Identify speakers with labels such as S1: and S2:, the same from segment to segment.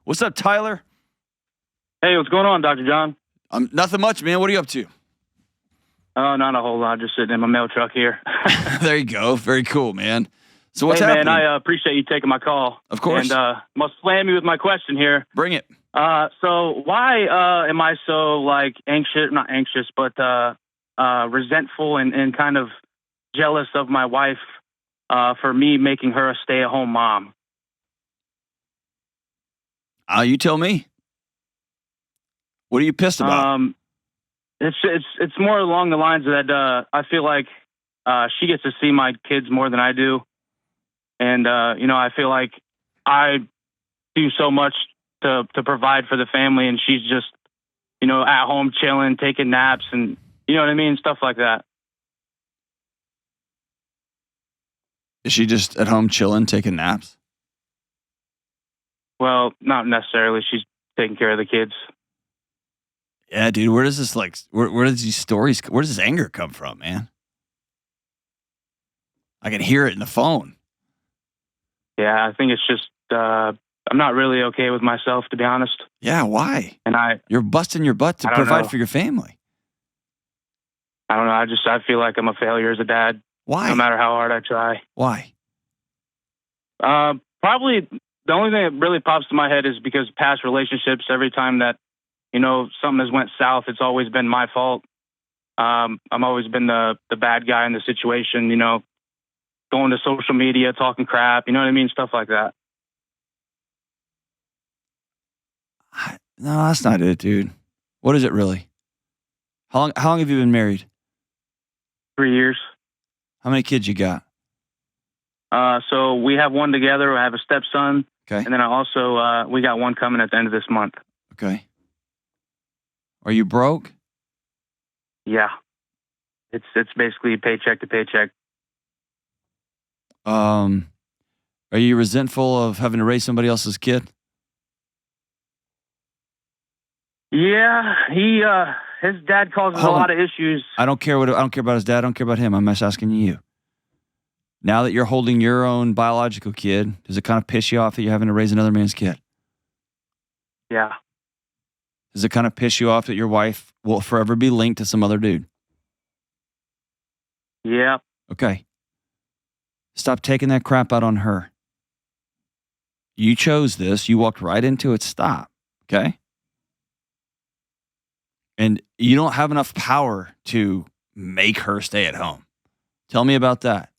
S1: What's up, Tyler?
S2: Hey, what's going on, Dr. John?
S1: Nothing much, man. What are you up to?
S2: Oh, not a whole lot. Just sitting in my mail truck here.
S1: There you go. Very cool, man. So what's
S2: hey,
S1: happening?
S2: man, I appreciate you taking my call.
S1: Of course.
S2: And must slam you with my question here.
S1: Bring it.
S2: So why am I so not anxious, but resentful and kind of jealous of my wife for me making her a stay-at-home mom?
S1: You tell me. What are you pissed about?
S2: It's more along the lines that I feel like she gets to see my kids more than I do, and I feel like I do so much to provide for the family, and she's just at home chilling, taking naps, and you know what I mean, stuff like that.
S1: Is she just at home chilling, taking naps?
S2: Well, not necessarily. She's taking care of the kids.
S1: Yeah, dude. Where does this where does these stories? Where does this anger come from, man? I can hear it in the phone.
S2: Yeah, I think it's just I'm not really okay with myself, to be honest.
S1: Yeah, why?
S2: And
S1: you're busting your butt to provide for your family.
S2: I don't know. I feel like I'm a failure as a dad.
S1: Why?
S2: No matter how hard I try.
S1: Why?
S2: Probably the only thing that really pops to my head is because past relationships, every time that something has went south, it's always been my fault. I've always been the bad guy in the situation, going to social media, talking crap, you know what I mean? Stuff like that.
S1: No, that's not it, dude. What is it really? How long have you been married?
S2: 3 years.
S1: How many kids you got?
S2: So we have one together. I have a stepson.
S1: Okay.
S2: And then I also, we got one coming at the end of this month.
S1: Okay. Are you broke?
S2: Yeah. It's basically paycheck to paycheck.
S1: Are you resentful of having to raise somebody else's kid?
S2: Yeah, his dad causes a lot of issues.
S1: I don't care about his dad. I don't care about him. I'm just asking you. Now that you're holding your own biological kid, does it kind of piss you off that you're having to raise another man's kid?
S2: Yeah.
S1: Does it kind of piss you off that your wife will forever be linked to some other dude?
S2: Yeah.
S1: Okay. Stop taking that crap out on her. You chose this. You walked right into it. Stop. Okay? And you don't have enough power to make her stay at home. Tell me about that.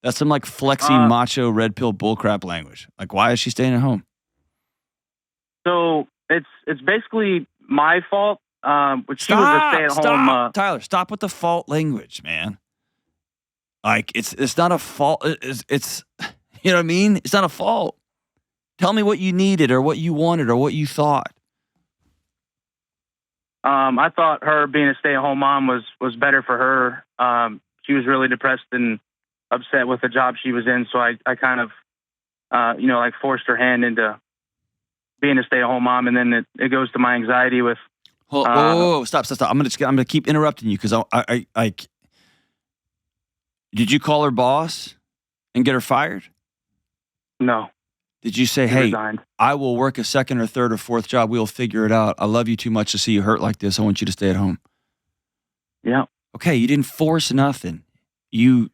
S1: That's some flexy macho red pill bullcrap language. Why is she staying at home?
S2: So it's basically my fault. Which she was a stay at home.
S1: Tyler, stop with the fault language, man. It's not a fault. It's you know what I mean? It's not a fault. Tell me what you needed or what you wanted or what you thought.
S2: I thought her being a stay-at-home mom was better for her. She was really depressed and upset with the job she was in, so I kind of, forced her hand into being a stay-at-home mom, and then it goes to my anxiety with.
S1: Stop! I'm gonna keep interrupting you because I did you call her boss and get her fired?
S2: No.
S1: Did you say, hey,
S2: resigned.
S1: I will work a second or third or fourth job. We'll figure it out. I love you too much to see you hurt like this. I want you to stay at home.
S2: Yeah.
S1: Okay, you didn't force nothing. You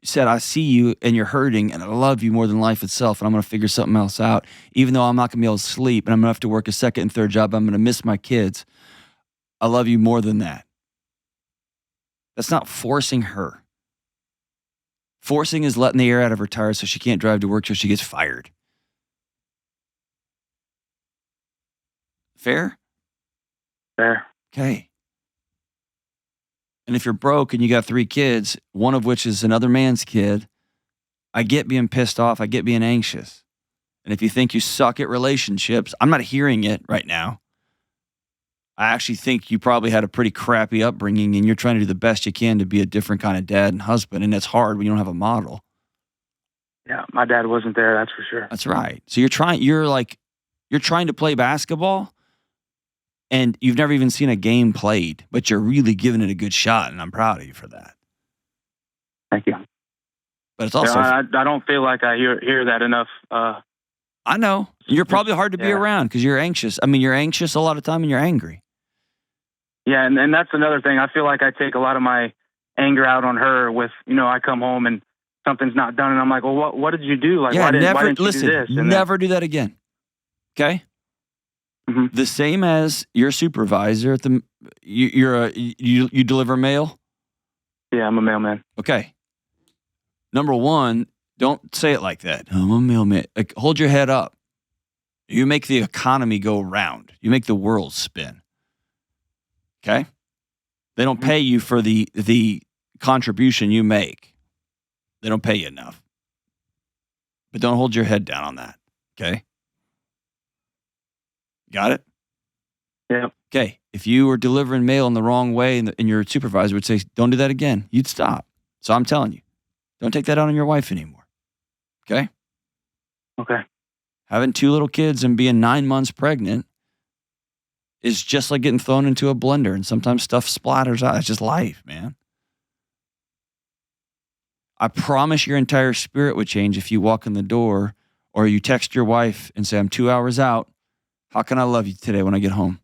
S1: said, I see you and you're hurting and I love you more than life itself and I'm going to figure something else out. Even though I'm not going to be able to sleep and I'm going to have to work a second and third job, I'm going to miss my kids. I love you more than that. That's not forcing her. Forcing is letting the air out of her tires so she can't drive to work till she gets fired. Fair?
S2: Fair.
S1: Okay. And if you're broke and you got 3 kids, one of which is another man's kid, I get being pissed off. I get being anxious. And if you think you suck at relationships, I'm not hearing it right now. I actually think you probably had a pretty crappy upbringing and you're trying to do the best you can to be a different kind of dad and husband. And that's hard when you don't have a model.
S2: Yeah, my dad wasn't there. That's for sure.
S1: That's right. So you're trying to play basketball. And you've never even seen a game played, but you're really giving it a good shot, and I'm proud of you for that.
S2: Thank you.
S1: But it's also...
S2: I don't feel like I hear that enough
S1: I know. You're probably hard to be
S2: Yeah.
S1: around because you're anxious. I mean, you're anxious a lot of time and you're angry.
S2: Yeah, and that's another thing. I feel like I take a lot of my anger out on her with, I come home and something's not done, and I'm like, well, what did you do? Like,
S1: Yeah,
S2: why
S1: never,
S2: didn't you
S1: listen,
S2: do this? And
S1: never do that again. Okay?
S2: Mhm.
S1: The same as your supervisor at the, you deliver mail?
S2: Yeah, I'm a mailman.
S1: Okay. Number one, don't say it like that. I'm a mailman. Like, hold your head up. You make the economy go round. You make the world spin. Okay? They don't pay you for the contribution you make. They don't pay you enough. But don't hold your head down on that. Okay? Got it?
S2: Yeah.
S1: Okay. If you were delivering mail in the wrong way and your supervisor would say, don't do that again, you'd stop. So I'm telling you, don't take that out on your wife anymore. Okay?
S2: Okay.
S1: Having 2 little kids and being 9 months pregnant is just like getting thrown into a blender, and sometimes stuff splatters out. It's just life, man. I promise your entire spirit would change if you walk in the door or you text your wife and say, I'm 2 hours out. How can I love you today when I get home?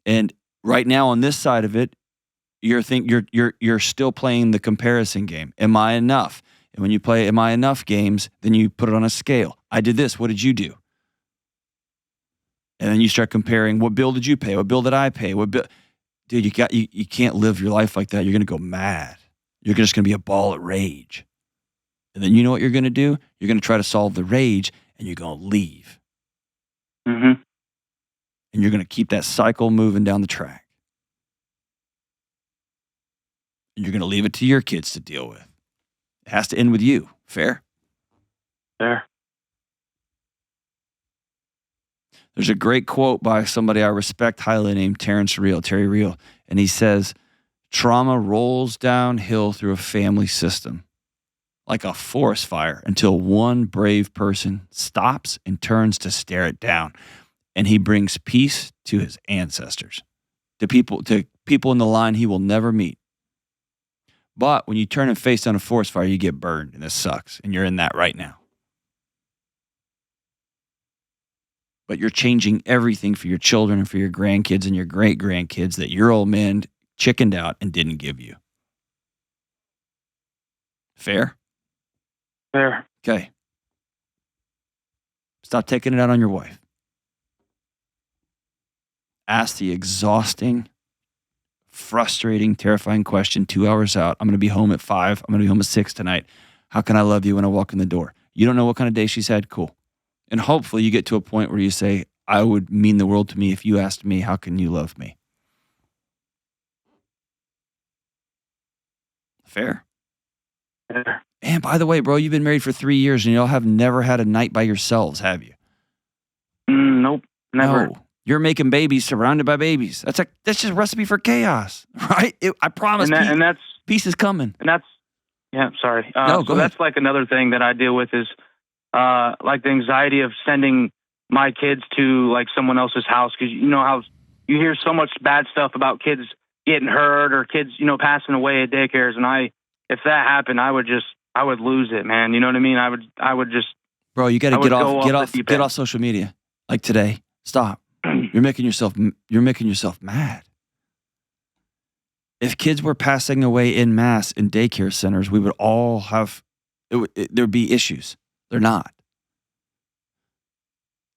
S1: And right now on this side of it, you're still playing the comparison game. Am I enough? And when you play am I enough games, then you put it on a scale. I did this. What did you do? And then you start comparing, what bill did you pay? What bill did I pay? What bill? Dude, you can't live your life like that. You're going to go mad. You're just going to be a ball of rage. And then you know what you're going to do? You're going to try to solve the rage, and you're going to leave.
S2: Mm-hmm.
S1: And you're going to keep that cycle moving down the track. And you're going to leave it to your kids to deal with. It has to end with you. Fair?
S2: Fair.
S1: There's a great quote by somebody I respect highly named Terry Real. And he says, trauma rolls downhill through a family system like a forest fire until one brave person stops and turns to stare it down. And he brings peace to his ancestors, to people in the line he will never meet. But when you turn and face down a forest fire, you get burned, and this sucks. And you're in that right now. But you're changing everything for your children and for your grandkids and your great-grandkids that your old man chickened out and didn't give you. Fair?
S2: Fair.
S1: Okay. Stop taking it out on your wife. Ask the exhausting, frustrating, terrifying question 2 hours out. I'm going to be home at 5. I'm going to be home at 6 tonight. How can I love you when I walk in the door? You don't know what kind of day she's had? Cool. And hopefully you get to a point where you say, I would mean the world to me if you asked me, how can you love me? Fair?
S2: Fair.
S1: And by the way, bro, you've been married for 3 years and y'all have never had a night by yourselves, have you?
S2: Nope. Never.
S1: No. You're making babies surrounded by babies. That's just a recipe for chaos, right? I promise peace is coming.
S2: And that's, yeah, sorry.
S1: No, go ahead.
S2: That's like another thing that I deal with is like the anxiety of sending my kids to like someone else's house. Cause you know how you hear so much bad stuff about kids getting hurt or kids, passing away at daycares. And if that happened, I would lose it, man. You know what I mean? I would just,
S1: bro, you got to get off social media like today. Stop. You're making yourself mad. If kids were passing away en masse in daycare centers, we would all have, there'd be issues. They're not.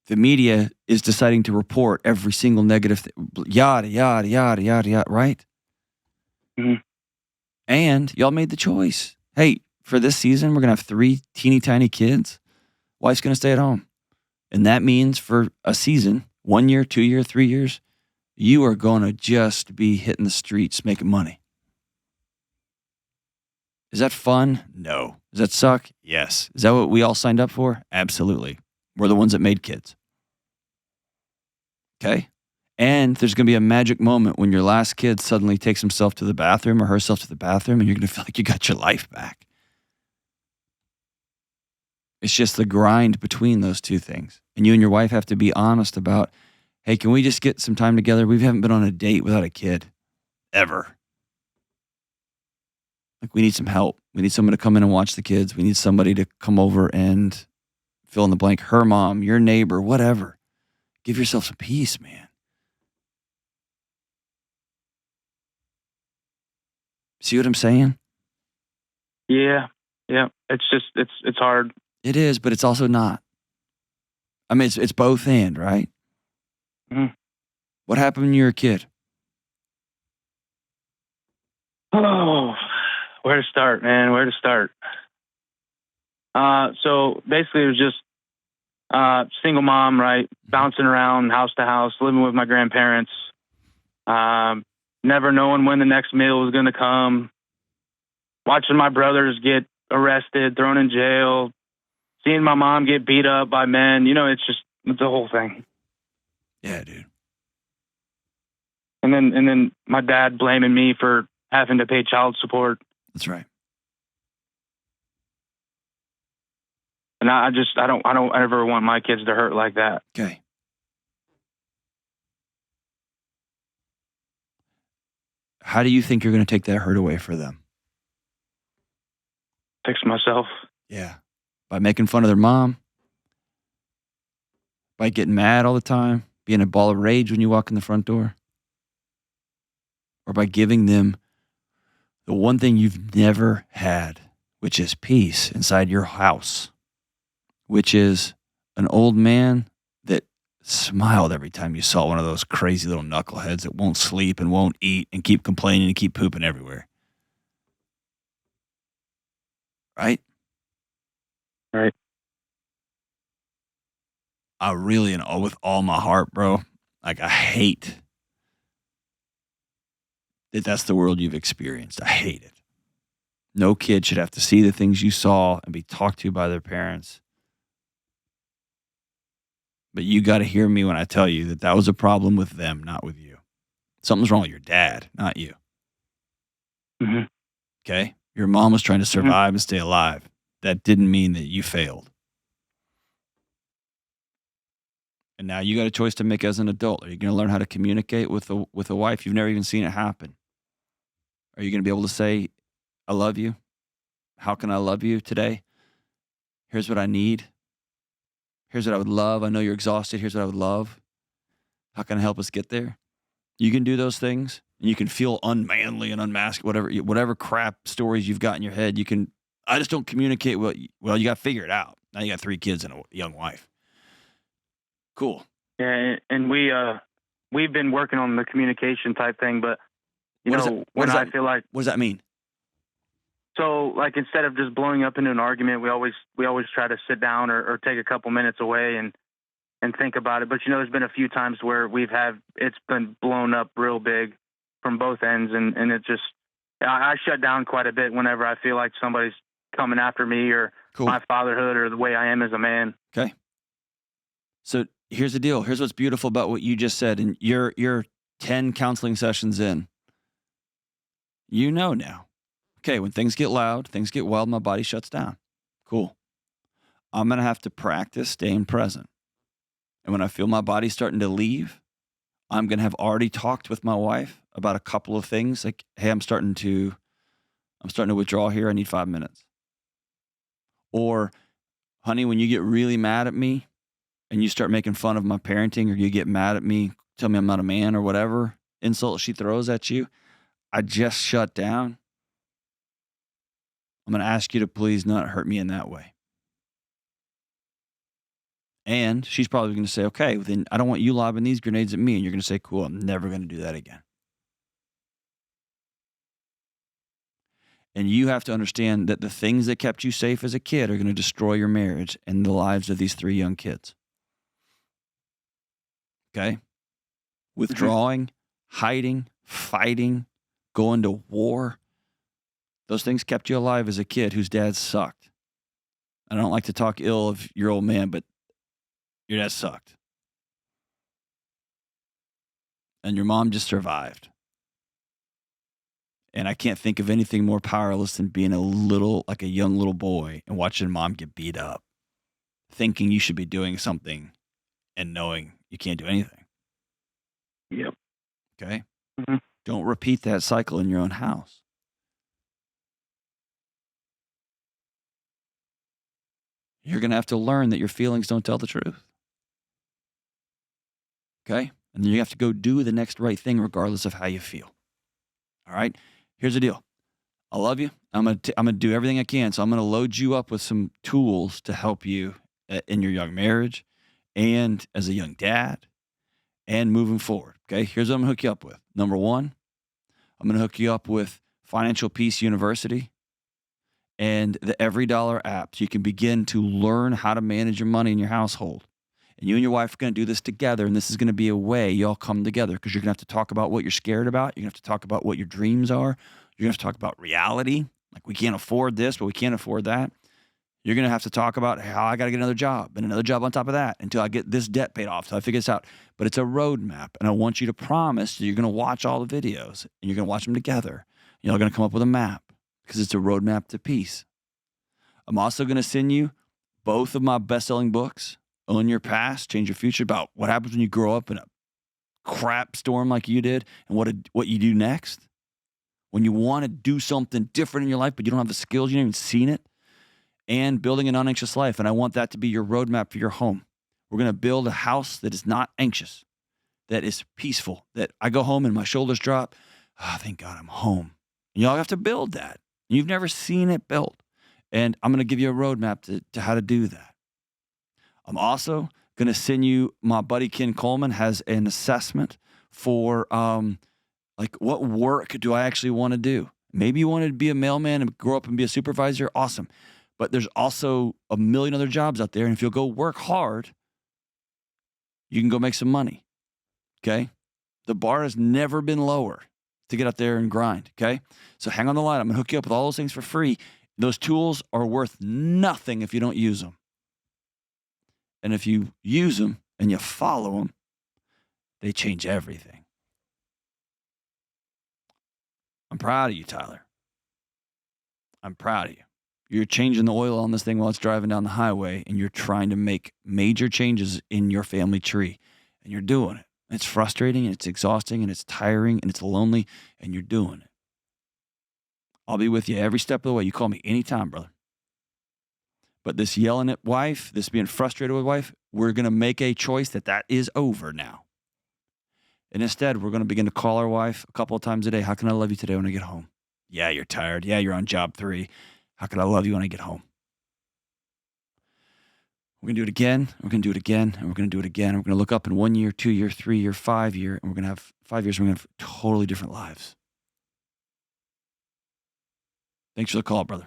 S1: The media is deciding to report every single negative thing, yada, yada, yada, yada, yada, right?
S2: Mm-hmm.
S1: And y'all made the choice. Hey, for this season, we're going to have 3 teeny tiny kids. Wife's going to stay at home. And that means for a season, 1 year, 2 year, 3 years, you are going to just be hitting the streets making money. Is that fun? No. Does that suck? Yes. Is that what we all signed up for? Absolutely. We're the ones that made kids. Okay? And there's going to be a magic moment when your last kid suddenly takes himself to the bathroom or herself to the bathroom, and you're going to feel like you got your life back. It's just the grind between those two things. And you and your wife have to be honest about, hey, can we just get some time together? We haven't been on a date without a kid. Ever. Like, we need some help. We need someone to come in and watch the kids. We need somebody to come over and fill in the blank. Her mom, your neighbor, whatever. Give yourself some peace, man. See what I'm saying?
S2: Yeah. Yeah. It's just, it's hard.
S1: It is, but it's also not. I mean, it's both and, right?
S2: Mhm.
S1: What happened when you were a kid?
S2: Oh, where to start, man? Where to start? So basically, it was just single mom, right? Bouncing around house to house, living with my grandparents. Never knowing when the next meal was going to come. Watching my brothers get arrested, thrown in jail. Seeing my mom get beat up by men. You know, it's the whole thing.
S1: Yeah, dude.
S2: And then my dad blaming me for having to pay child support.
S1: That's right.
S2: And I don't ever want my kids to hurt like that.
S1: Okay. How do you think you're going to take that hurt away for them?
S2: Fix myself.
S1: Yeah. By making fun of their mom? By getting mad all the time? Being a ball of rage when you walk in the front door? Or by giving them the one thing you've never had, which is peace inside your house, which is an old man that smiled every time you saw one of those crazy little knuckleheads that won't sleep and won't eat and keep complaining and keep pooping everywhere. Right?
S2: Right.
S1: I really, and with all my heart, bro, like, I hate that that's the world you've experienced. I hate it. No kid should have to see the things you saw and be talked to by their parents. But you got to hear me when I tell you that was a problem with them, not with you. Something's wrong with your dad, not you.
S2: Mm-hmm.
S1: Okay? Your mom was trying to survive and stay alive. That didn't mean that you failed. And now you got a choice to make as an adult. Are you going to learn how to communicate with a wife? You've never even seen it happen. Are you going to be able to say, I love you? How can I love you today? Here's what I need. Here's what I would love. I know you're exhausted. Here's what I would love. How can I help us get there? You can do those things, and you can feel unmanly and unmasked, whatever crap stories you've got in your head. I just don't communicate well. Well, you got to figure it out. Now you got 3 kids and a young wife. Cool.
S2: Yeah, and we've been working on the communication type thing, but I feel like,
S1: what does that mean?
S2: So, like, instead of just blowing up into an argument, we always try to sit down or take a couple minutes away and think about it. But there's been a few times where it's been blown up real big from both ends, and it just I shut down quite a bit whenever I feel like somebody's coming after me or my fatherhood or the way I am as a man.
S1: Okay. So here's the deal. Here's what's beautiful about what you just said, and you're 10 counseling sessions in. You know now. Okay, when things get loud, things get wild, my body shuts down. Cool. I'm going to have to practice staying present. And when I feel my body starting to leave, I'm going to have already talked with my wife about a couple of things. Like, hey, I'm starting to withdraw here. I need 5 minutes. Or, honey, when you get really mad at me and you start making fun of my parenting, or you get mad at me, tell me I'm not a man or whatever insult she throws at you, I just shut down. I'm going to ask you to please not hurt me in that way. And she's probably going to say, okay, well, then I don't want you lobbing these grenades at me. And you're going to say, cool, I'm never going to do that again. And you have to understand that the things that kept you safe as a kid are going to destroy your marriage and the lives of these 3 young kids. Okay? Withdrawing, hiding, fighting, going to war. Those things kept you alive as a kid whose dad sucked. I don't like to talk ill of your old man, but your dad sucked. And your mom just survived. And I can't think of anything more powerless than being like a young little boy and watching mom get beat up, thinking you should be doing something and knowing you can't do anything.
S2: Yep.
S1: Okay? Mm-hmm. Don't repeat that cycle in your own house. You're going to have to learn that your feelings don't tell the truth. Okay? And then you have to go do the next right thing regardless of how you feel. All right? Here's the deal. I love you. I'm gonna do everything I can. So I'm gonna load you up with some tools to help you in your young marriage and as a young dad and moving forward. Okay, here's what I'm gonna hook you up with. Number one, I'm gonna hook you up with Financial Peace University and the Every Dollar app. So you can begin to learn how to manage your money in your household. And you and your wife are going to do this together. And this is going to be a way y'all come together because you're going to have to talk about what you're scared about. You're going to have to talk about what your dreams are. You're going to have to talk about reality. Like, we can't afford this, but we can't afford that. You're going to have to talk about how I got to get another job and another job on top of that until I get this debt paid off. So I figure this out. But it's a roadmap. And I want you to promise that you're going to watch all the videos and you're going to watch them together. You're going to come up with a map because it's a roadmap to peace. I'm also going to send you both of my best-selling books, Own Your Past, Change Your Future, about what happens when you grow up in a crap storm like you did and what you do next. When you want to do something different in your life, but you don't have the skills, you haven't even seen it, and Building an Unanxious Life. And I want that to be your roadmap for your home. We're going to build a house that is not anxious, that is peaceful, that I go home and my shoulders drop. Oh, thank God I'm home. And y'all have to build that. You've never seen it built. And I'm going to give you a roadmap to how to do that. I'm also going to send you, my buddy Ken Coleman has an assessment for like, what work do I actually want to do? Maybe you want to be a mailman and grow up and be a supervisor. Awesome. But there's also a million other jobs out there. And if you'll go work hard, you can go make some money. Okay. The bar has never been lower to get out there and grind. Okay. So hang on the line. I'm going to hook you up with all those things for free. Those tools are worth nothing if you don't use them. And if you use them and you follow them, they change everything. I'm proud of you, Tyler. I'm proud of you. You're changing the oil on this thing while it's driving down the highway, and you're trying to make major changes in your family tree, and you're doing it. It's frustrating, and it's exhausting, and it's tiring, and it's lonely, and you're doing it. I'll be with you every step of the way. You call me anytime, brother. But this yelling at wife, this being frustrated with wife, we're going to make a choice that is over now. And instead, we're going to begin to call our wife a couple of times a day. How can I love you today when I get home? Yeah, you're tired. Yeah, you're on job 3. How can I love you when I get home? We're going to do it again. We're going to do it again. And we're going to do it again. We're going to look up in 1 year, 2 year, 3 year, 5 year. And we're going to have 5 years. We're going to have totally different lives. Thanks for the call, brother.